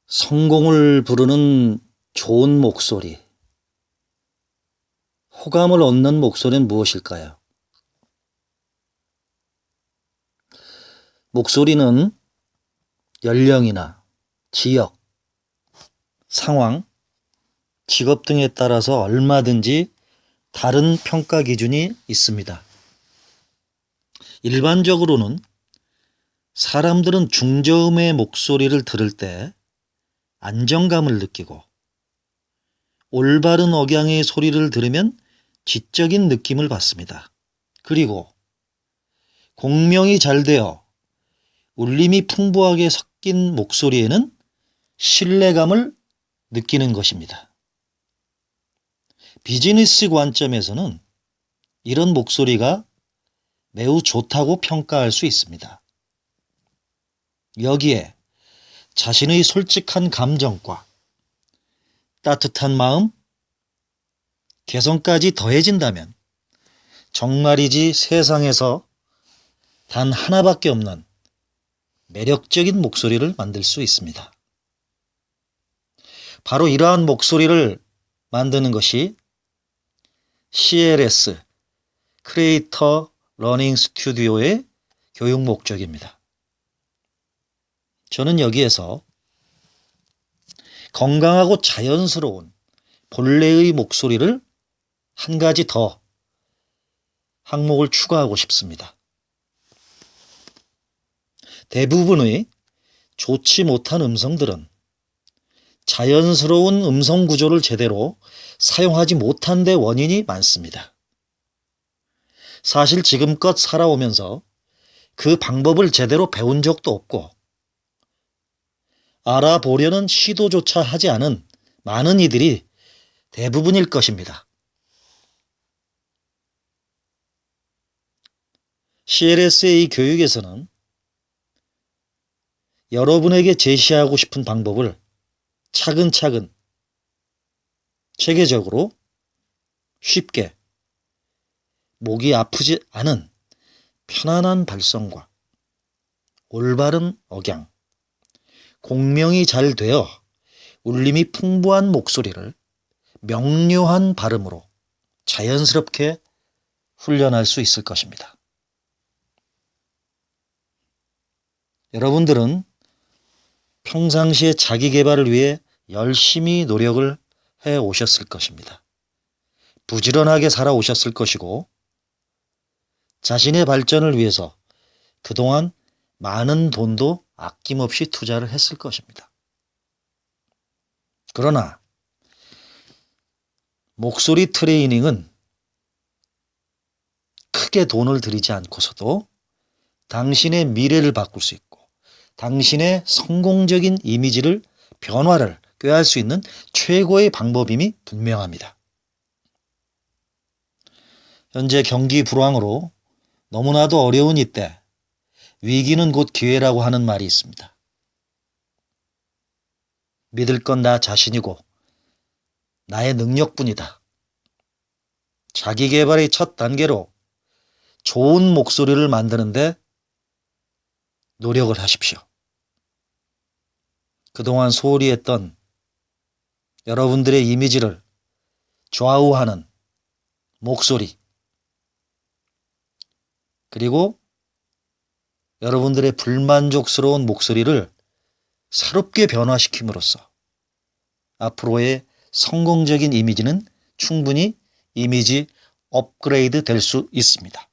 성공을 부르는 좋은 목소리, 호감을 얻는 목소리는 무엇일까요? 목소리는 연령이나 지역, 상황, 직업 등에 따라서 얼마든지 다른 평가 기준이 있습니다. 일반적으로는 사람들은 중저음의 목소리를 들을 때 안정감을 느끼고, 올바른 억양의 소리를 들으면 지적인 느낌을 받습니다. 그리고 공명이 잘 되어 울림이 풍부하게 섞인 목소리에는 신뢰감을 느끼는 것입니다. 비즈니스 관점에서는 이런 목소리가 매우 좋다고 평가할 수 있습니다. 여기에 자신의 솔직한 감정과 따뜻한 마음, 개성까지 더해진다면 정말이지 세상에서 단 하나밖에 없는 매력적인 목소리를 만들 수 있습니다. 바로 이러한 목소리를 만드는 것이 CLS, 크리에이터 러닝 스튜디오의 교육 목적입니다. 저는 여기에서 건강하고 자연스러운 본래의 목소리를 한 가지 더 항목을 추가하고 싶습니다. 대부분의 좋지 못한 음성들은 자연스러운 음성 구조를 제대로 사용하지 못한 데 원인이 많습니다. 사실 지금껏 살아오면서 그 방법을 제대로 배운 적도 없고 알아보려는 시도조차 하지 않은 많은 이들이 대부분일 것입니다. CLSA 교육에서는 여러분에게 제시하고 싶은 방법을 차근차근 체계적으로 쉽게 목이 아프지 않은 편안한 발성과 올바른 억양, 공명이 잘 되어 울림이 풍부한 목소리를 명료한 발음으로 자연스럽게 훈련할 수 있을 것입니다. 여러분들은 평상시에 자기 개발을 위해 열심히 노력을 해 오셨을 것입니다. 부지런하게 살아오셨을 것이고 자신의 발전을 위해서 그동안 많은 돈도 아낌없이 투자를 했을 것입니다. 그러나 목소리 트레이닝은 크게 돈을 들이지 않고서도 당신의 미래를 바꿀 수 있고 당신의 성공적인 이미지를 변화를 꾀할 수 있는 최고의 방법임이 분명합니다. 현재 경기 불황으로 너무나도 어려운 이때 위기는 곧 기회라고 하는 말이 있습니다. 믿을 건 나 자신이고 나의 능력뿐이다. 자기 개발의 첫 단계로 좋은 목소리를 만드는데 노력을 하십시오. 그동안 소홀히 했던 여러분들의 이미지를 좌우하는 목소리, 그리고 여러분들의 불만족스러운 목소리를 새롭게 변화시킴으로써 앞으로의 성공적인 이미지는 충분히 이미지 업그레이드 될 수 있습니다.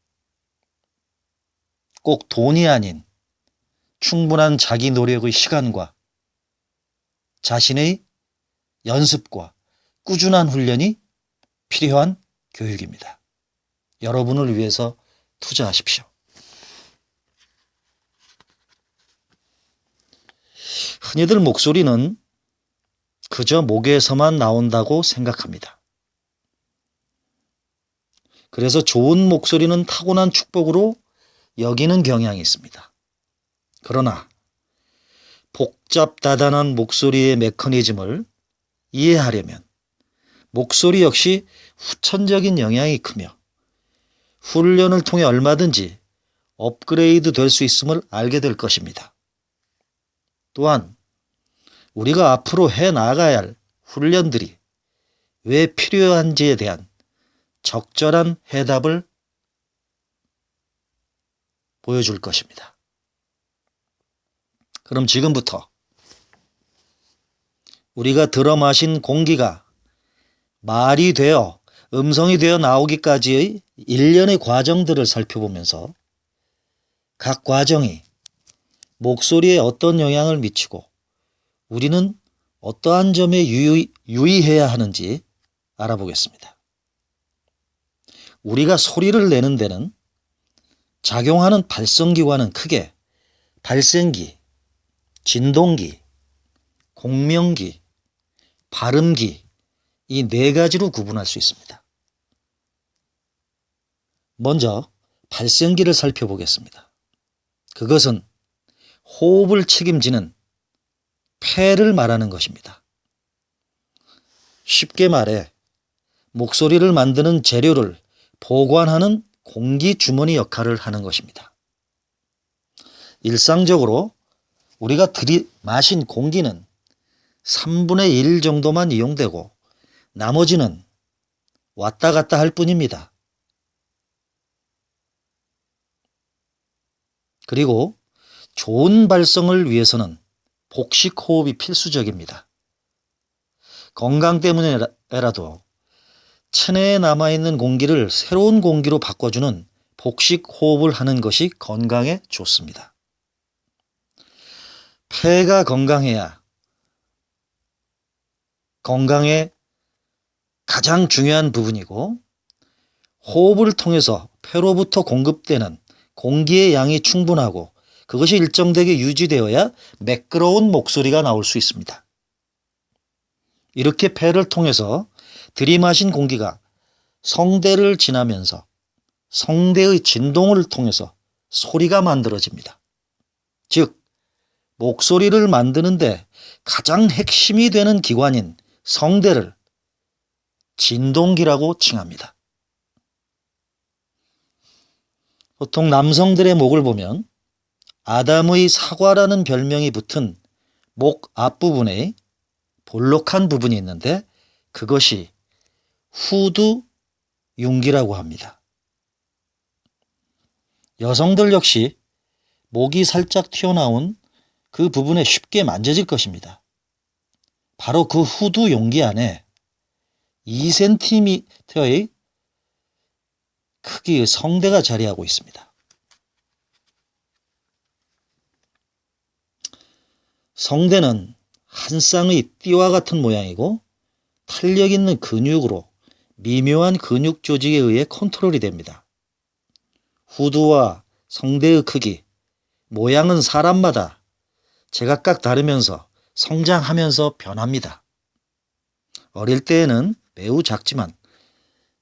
꼭 돈이 아닌 충분한 자기 노력의 시간과 자신의 연습과 꾸준한 훈련이 필요한 교육입니다. 여러분을 위해서 투자하십시오. 흔히들 목소리는 그저 목에서만 나온다고 생각합니다. 그래서 좋은 목소리는 타고난 축복으로 여기는 경향이 있습니다. 그러나 복잡다단한 목소리의 메커니즘을 이해하려면 목소리 역시 후천적인 영향이 크며 훈련을 통해 얼마든지 업그레이드 될 수 있음을 알게 될 것입니다. 또한 우리가 앞으로 해 나가야 할 훈련들이 왜 필요한지에 대한 적절한 해답을 보여줄 것입니다. 그럼 지금부터 우리가 들어 마신 공기가 말이 되어 음성이 되어 나오기까지의 일련의 과정들을 살펴보면서 각 과정이 목소리에 어떤 영향을 미치고 우리는 어떠한 점에 유의해야 하는지 알아보겠습니다. 우리가 소리를 내는 데는 작용하는 발성기관은 크게 발생기, 진동기, 공명기, 발음기 이 네 가지로 구분할 수 있습니다. 먼저 발생기를 살펴보겠습니다. 그것은 호흡을 책임지는 폐를 말하는 것입니다. 쉽게 말해 목소리를 만드는 재료를 보관하는 공기주머니 역할을 하는 것입니다. 일상적으로 우리가 들이마신 공기는 3분의 1 정도만 이용되고 나머지는 왔다 갔다 할 뿐입니다. 그리고 좋은 발성을 위해서는 복식 호흡이 필수적입니다. 건강 때문에라도 체내에 남아있는 공기를 새로운 공기로 바꿔주는 복식 호흡을 하는 것이 건강에 좋습니다. 폐가 건강해야 건강의 가장 중요한 부분이고 호흡을 통해서 폐로부터 공급되는 공기의 양이 충분하고 그것이 일정되게 유지되어야 매끄러운 목소리가 나올 수 있습니다. 이렇게 폐를 통해서 들이마신 공기가 성대를 지나면서 성대의 진동을 통해서 소리가 만들어집니다. 즉, 목소리를 만드는데 가장 핵심이 되는 기관인 성대를 진동기라고 칭합니다. 보통 남성들의 목을 보면 아담의 사과라는 별명이 붙은 목 앞부분에 볼록한 부분이 있는데 그것이 후두윤기라고 합니다. 여성들 역시 목이 살짝 튀어나온 그 부분에 쉽게 만져질 것입니다. 바로 그 후두윤기 안에 2cm의 크기의 성대가 자리하고 있습니다. 성대는 한 쌍의 띠와 같은 모양이고 탄력 있는 근육으로 미묘한 근육 조직에 의해 컨트롤이 됩니다. 후두와 성대의 크기, 모양은 사람마다 제각각 다르면서 성장하면서 변합니다. 어릴 때에는 매우 작지만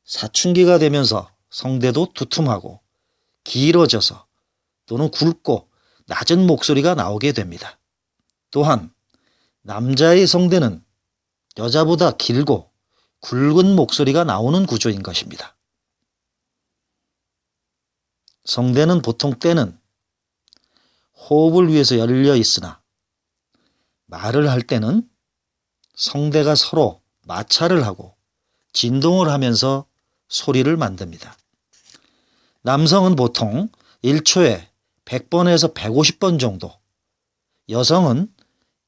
사춘기가 되면서 성대도 두툼하고 길어져서 또는 굵고 낮은 목소리가 나오게 됩니다. 또한 남자의 성대는 여자보다 길고 굵은 목소리가 나오는 구조인 것입니다. 성대는 보통 때는 호흡을 위해서 열려 있으나 말을 할 때는 성대가 서로 마찰을 하고 진동을 하면서 소리를 만듭니다. 남성은 보통 1초에 100번에서 150번 정도, 여성은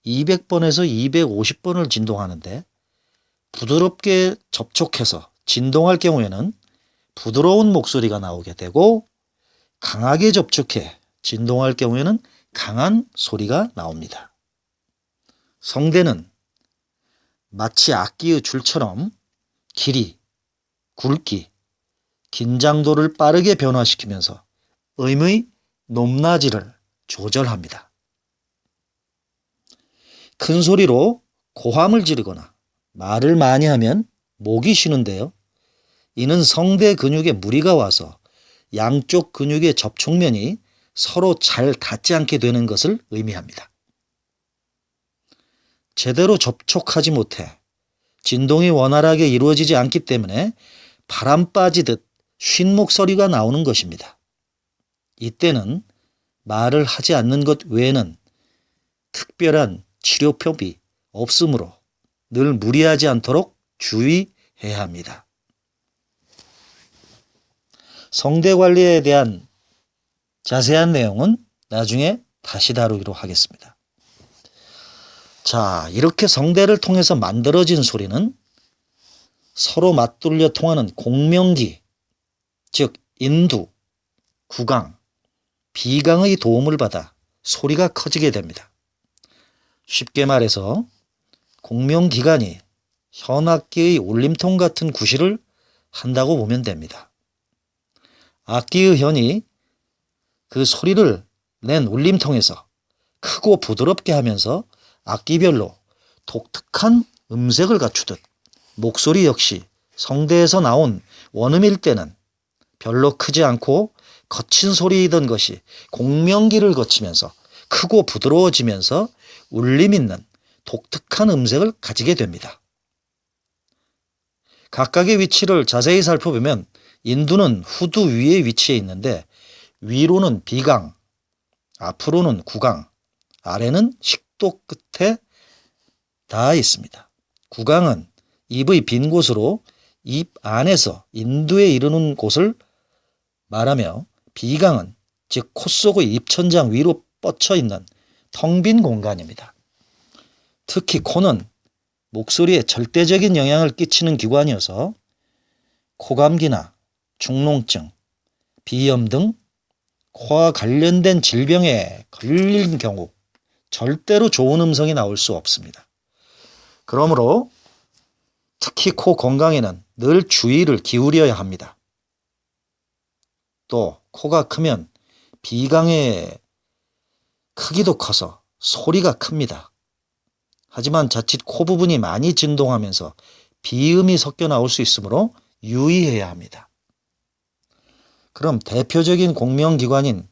200번에서 250번을 진동하는데 부드럽게 접촉해서 진동할 경우에는 부드러운 목소리가 나오게 되고 강하게 접촉해 진동할 경우에는 강한 소리가 나옵니다. 성대는 마치 악기의 줄처럼 길이, 굵기, 긴장도를 빠르게 변화시키면서 음의 높낮이를 조절합니다. 큰 소리로 고함을 지르거나 말을 많이 하면 목이 쉬는데요. 이는 성대 근육에 무리가 와서 양쪽 근육의 접촉면이 서로 잘 닿지 않게 되는 것을 의미합니다. 제대로 접촉하지 못해 진동이 원활하게 이루어지지 않기 때문에 바람 빠지듯 쉰 목소리가 나오는 것입니다. 이때는 말을 하지 않는 것 외에는 특별한 치료법이 없으므로 늘 무리하지 않도록 주의해야 합니다. 성대 관리에 대한 자세한 내용은 나중에 다시 다루기로 하겠습니다. 자, 이렇게 성대를 통해서 만들어진 소리는 서로 맞돌려 통하는 공명기, 즉 인두, 구강, 비강의 도움을 받아 소리가 커지게 됩니다. 쉽게 말해서 공명기관이 현악기의 울림통 같은 구실을 한다고 보면 됩니다. 악기의 현이 그 소리를 낸 울림통에서 크고 부드럽게 하면서 악기별로 독특한 음색을 갖추듯 목소리 역시 성대에서 나온 원음일 때는 별로 크지 않고 거친 소리이던 것이 공명기를 거치면서 크고 부드러워지면서 울림 있는 독특한 음색을 가지게 됩니다. 각각의 위치를 자세히 살펴보면 인두는 후두 위에 위치해 있는데 위로는 비강, 앞으로는 구강, 아래는 식도 끝에 닿아 있습니다. 구강은 입의 빈 곳으로 입 안에서 인두에 이르는 곳을 말하며 비강은 즉 코 속의 입천장 위로 뻗쳐 있는 텅 빈 공간입니다. 특히 코는 목소리에 절대적인 영향을 끼치는 기관이어서 코감기나 중농증, 비염 등 코와 관련된 질병에 걸린 경우 절대로 좋은 음성이 나올 수 없습니다. 그러므로 특히 코 건강에는 늘 주의를 기울여야 합니다. 또 코가 크면 비강의 크기도 커서 소리가 큽니다. 하지만 자칫 코 부분이 많이 진동하면서 비음이 섞여 나올 수 있으므로 유의해야 합니다. 그럼 대표적인 공명기관인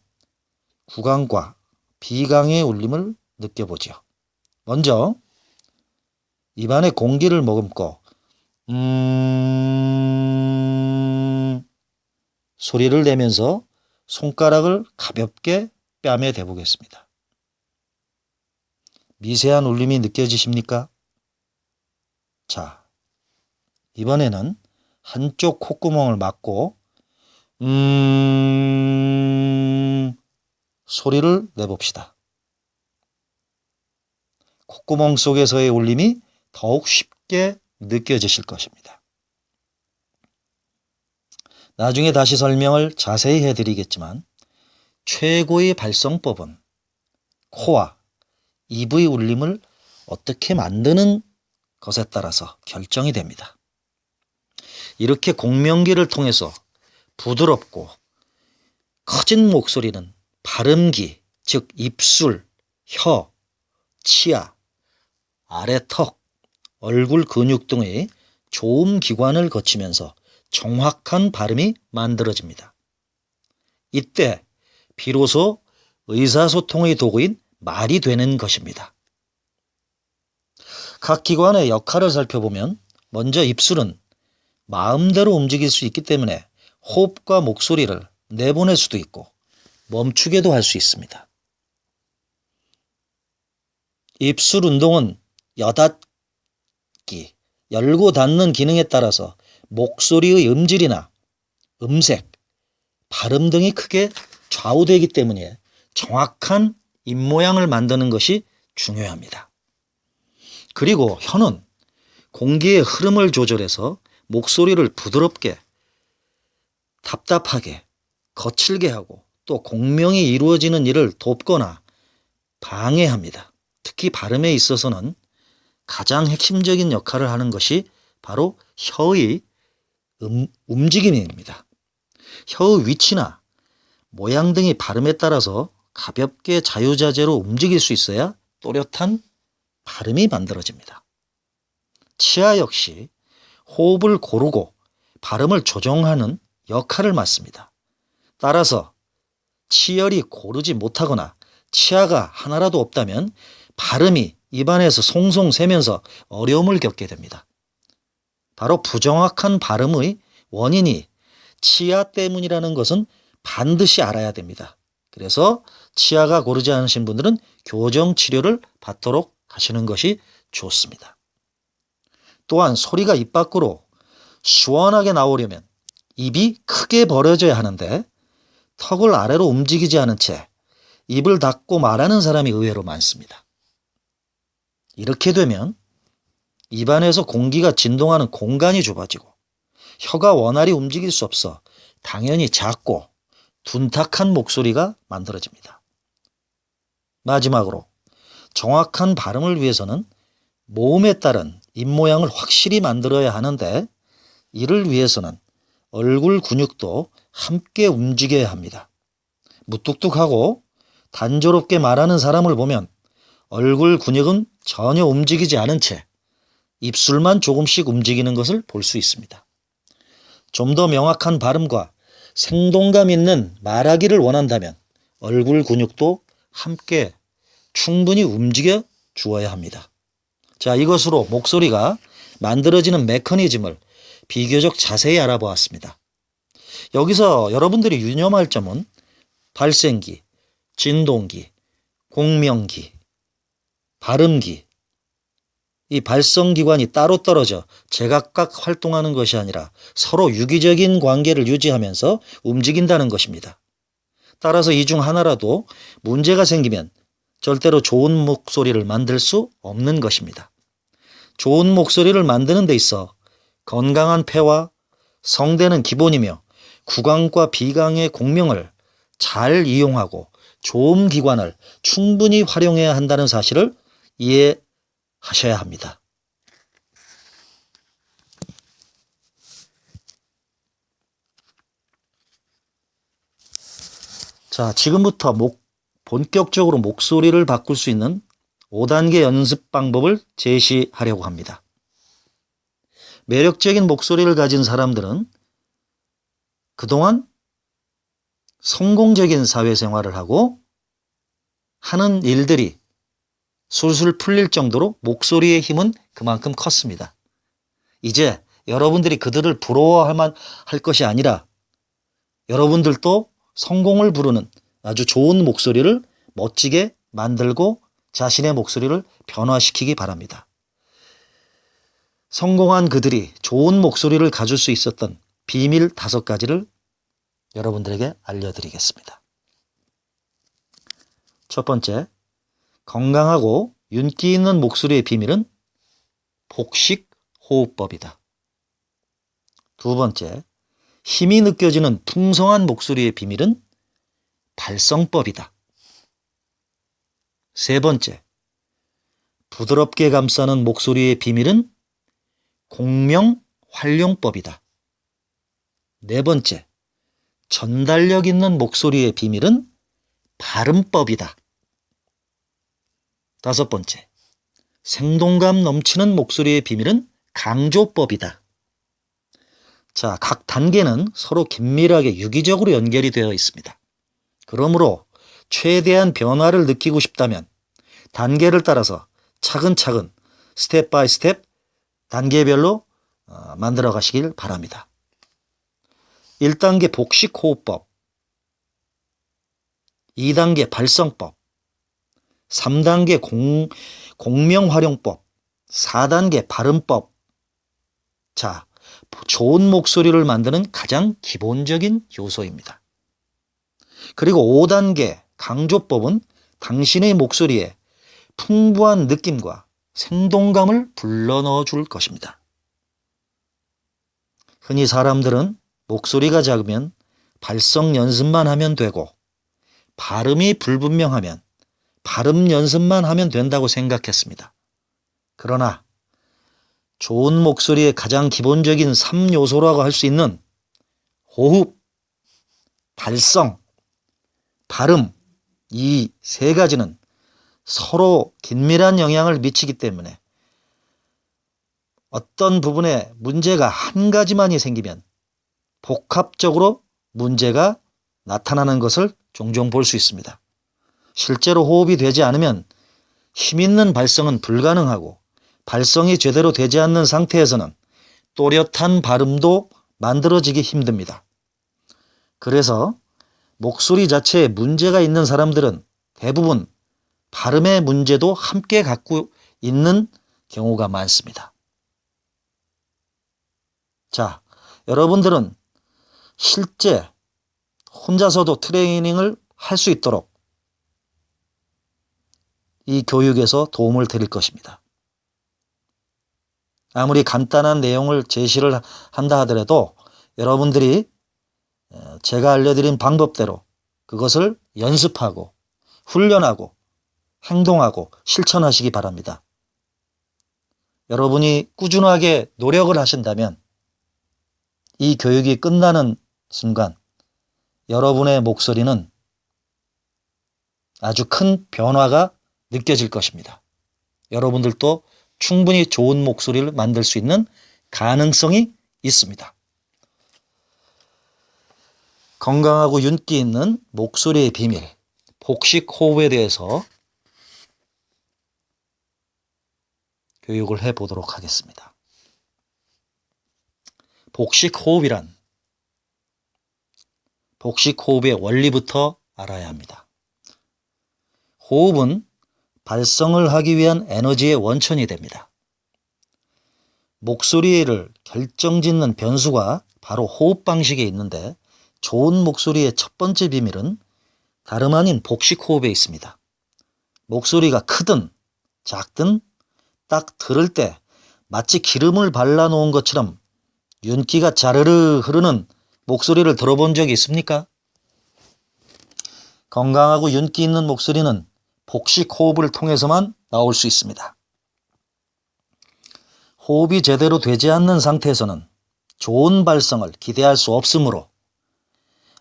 구강과 비강의 울림을 느껴보죠. 먼저 입안에 공기를 머금고 소리를 내면서 손가락을 가볍게 뺨에 대보겠습니다. 미세한 울림이 느껴지십니까? 자, 이번에는 한쪽 콧구멍을 막고 소리를 내봅시다. 콧구멍 속에서의 울림이 더욱 쉽게 느껴지실 것입니다. 나중에 다시 설명을 자세히 해드리겠지만 최고의 발성법은 코와 입의 울림을 어떻게 만드는 것에 따라서 결정이 됩니다. 이렇게 공명기를 통해서 부드럽고 커진 목소리는 발음기, 즉 입술, 혀, 치아, 아래턱, 얼굴 근육 등의 조음 기관을 거치면서 정확한 발음이 만들어집니다. 이때 비로소 의사소통의 도구인 말이 되는 것입니다. 각 기관의 역할을 살펴보면 먼저 입술은 마음대로 움직일 수 있기 때문에 호흡과 목소리를 내보낼 수도 있고 멈추게도 할 수 있습니다. 입술 운동은 여닫기, 열고 닫는 기능에 따라서 목소리의 음질이나 음색, 발음 등이 크게 좌우되기 때문에 정확한 입모양을 만드는 것이 중요합니다. 그리고 혀는 공기의 흐름을 조절해서 목소리를 부드럽게, 답답하게, 거칠게 하고 또 공명이 이루어지는 일을 돕거나 방해합니다. 특히 발음에 있어서는 가장 핵심적인 역할을 하는 것이 바로 혀의 움직임입니다. 혀의 위치나 모양 등이 발음에 따라서 가볍게 자유자재로 움직일 수 있어야 또렷한 발음이 만들어집니다. 치아 역시 호흡을 고르고 발음을 조정하는 역할을 맡습니다. 따라서 치열이 고르지 못하거나 치아가 하나라도 없다면 발음이 입안에서 송송 새면서 어려움을 겪게 됩니다. 바로 부정확한 발음의 원인이 치아 때문이라는 것은 반드시 알아야 됩니다. 그래서 치아가 고르지 않으신 분들은 교정 치료를 받도록 하시는 것이 주었습니다. 또한 소리가 입 밖으로 시원하게 나오려면 입이 크게 벌어져야 하는데 턱을 아래로 움직이지 않은 채 입을 닫고 말하는 사람이 의외로 많습니다. 이렇게 되면 입안에서 공기가 진동하는 공간이 좁아지고 혀가 원활히 움직일 수 없어 당연히 작고 둔탁한 목소리가 만들어집니다. 마지막으로 정확한 발음을 위해서는 모음에 따른 입모양을 확실히 만들어야 하는데 이를 위해서는 얼굴 근육도 함께 움직여야 합니다. 무뚝뚝하고 단조롭게 말하는 사람을 보면 얼굴 근육은 전혀 움직이지 않은 채 입술만 조금씩 움직이는 것을 볼 수 있습니다. 좀 더 명확한 발음과 생동감 있는 말하기를 원한다면 얼굴 근육도 함께 충분히 움직여 주어야 합니다. 자, 이것으로 목소리가 만들어지는 메커니즘을 비교적 자세히 알아보았습니다. 여기서 여러분들이 유념할 점은 발생기, 진동기, 공명기, 발음기, 이 발성기관이 따로 떨어져 제각각 활동하는 것이 아니라 서로 유기적인 관계를 유지하면서 움직인다는 것입니다. 따라서 이 중 하나라도 문제가 생기면 절대로 좋은 목소리를 만들 수 없는 것입니다. 좋은 목소리를 만드는 데 있어 건강한 폐와 성대는 기본이며 구강과 비강의 공명을 잘 이용하고 좋은 기관을 충분히 활용해야 한다는 사실을 이해하셔야 합니다. 자, 지금부터 본격적으로 목소리를 바꿀 수 있는 5단계 연습 방법을 제시하려고 합니다. 매력적인 목소리를 가진 사람들은 그동안 성공적인 사회생활을 하고 하는 일들이 술술 풀릴 정도로 목소리의 힘은 그만큼 컸습니다. 이제 여러분들이 그들을 부러워할 것이 아니라 여러분들도 성공을 부르는 아주 좋은 목소리를 멋지게 만들고 자신의 목소리를 변화시키기 바랍니다. 성공한 그들이 좋은 목소리를 가질 수 있었던 비밀 5가지를 여러분들에게 알려드리겠습니다. 첫 번째, 건강하고 윤기 있는 목소리의 비밀은 복식 호흡법이다. 두 번째, 힘이 느껴지는 풍성한 목소리의 비밀은 발성법이다. 세 번째, 부드럽게 감싸는 목소리의 비밀은 공명 활용법이다. 네 번째, 전달력 있는 목소리의 비밀은 발음법이다. 다섯 번째, 생동감 넘치는 목소리의 비밀은 강조법이다. 자, 각 단계는 서로 긴밀하게 유기적으로 연결이 되어 있습니다. 그러므로 최대한 변화를 느끼고 싶다면 단계를 따라서 차근차근 스텝 바이 스텝 단계별로 만들어 가시길 바랍니다. 1단계 복식 호흡법, 2단계 발성법, 3단계 공명 활용법, 4단계 발음법. 자, 좋은 목소리를 만드는 가장 기본적인 요소입니다. 그리고 5단계 강조법은 당신의 목소리에 풍부한 느낌과 생동감을 불러넣어 줄 것입니다. 흔히 사람들은 목소리가 작으면 발성 연습만 하면 되고 발음이 불분명하면 발음 연습만 하면 된다고 생각했습니다. 그러나 좋은 목소리의 가장 기본적인 3요소라고 할 수 있는 호흡, 발성, 발음, 이 3가지는 서로 긴밀한 영향을 미치기 때문에 어떤 부분에 문제가 한 가지만이 생기면 복합적으로 문제가 나타나는 것을 종종 볼 수 있습니다. 실제로 호흡이 되지 않으면 힘있는 발성은 불가능하고 발성이 제대로 되지 않는 상태에서는 또렷한 발음도 만들어지기 힘듭니다. 그래서 목소리 자체에 문제가 있는 사람들은 대부분 발음의 문제도 함께 갖고 있는 경우가 많습니다. 자, 여러분들은 실제 혼자서도 트레이닝을 할 수 있도록 이 교육에서 도움을 드릴 것입니다. 아무리 간단한 내용을 제시를 한다 하더라도 여러분들이 제가 알려드린 방법대로 그것을 연습하고 훈련하고 행동하고 실천하시기 바랍니다. 여러분이 꾸준하게 노력을 하신다면 이 교육이 끝나는 순간 여러분의 목소리는 아주 큰 변화가 느껴질 것입니다. 여러분들도 충분히 좋은 목소리를 만들 수 있는 가능성이 있습니다. 건강하고 윤기 있는 목소리의 비밀, 복식 호흡에 대해서 교육을 해보도록 하겠습니다. 복식 호흡이란 복식 호흡의 원리부터 알아야 합니다. 호흡은 발성을 하기 위한 에너지의 원천이 됩니다. 목소리를 결정짓는 변수가 바로 호흡 방식에 있는데 좋은 목소리의 첫 번째 비밀은 다름 아닌 복식 호흡에 있습니다. 목소리가 크든 작든 딱 들을 때 마치 기름을 발라놓은 것처럼 윤기가 자르르 흐르는 목소리를 들어본 적이 있습니까? 건강하고 윤기 있는 목소리는 복식 호흡을 통해서만 나올 수 있습니다. 호흡이 제대로 되지 않는 상태에서는 좋은 발성을 기대할 수 없으므로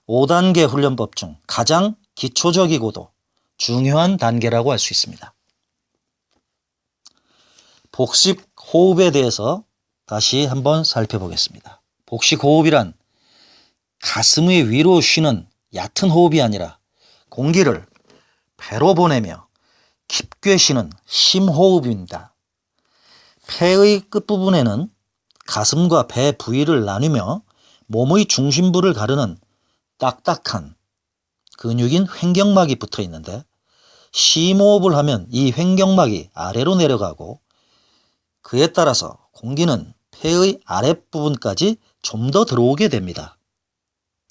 5단계 훈련법 중 가장 기초적이고도 중요한 단계라고 할 수 있습니다. 복식 호흡에 대해서 다시 한번 살펴보겠습니다. 복식 호흡이란 가슴의 위로 쉬는 얕은 호흡이 아니라 공기를 배로 보내며 깊게 쉬는 심호흡입니다. 폐의 끝부분에는 가슴과 배 부위를 나누며 몸의 중심부를 가르는 딱딱한 근육인 횡격막이 붙어 있는데 심호흡을 하면 이 횡격막이 아래로 내려가고 그에 따라서 공기는 폐의 아랫부분까지 좀 더 들어오게 됩니다.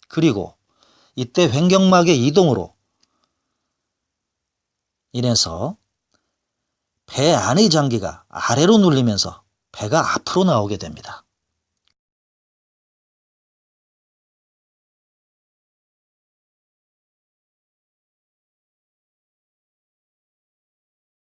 그리고 이때 횡격막의 이동으로 인해서 배 안의 장기가 아래로 눌리면서 배가 앞으로 나오게 됩니다.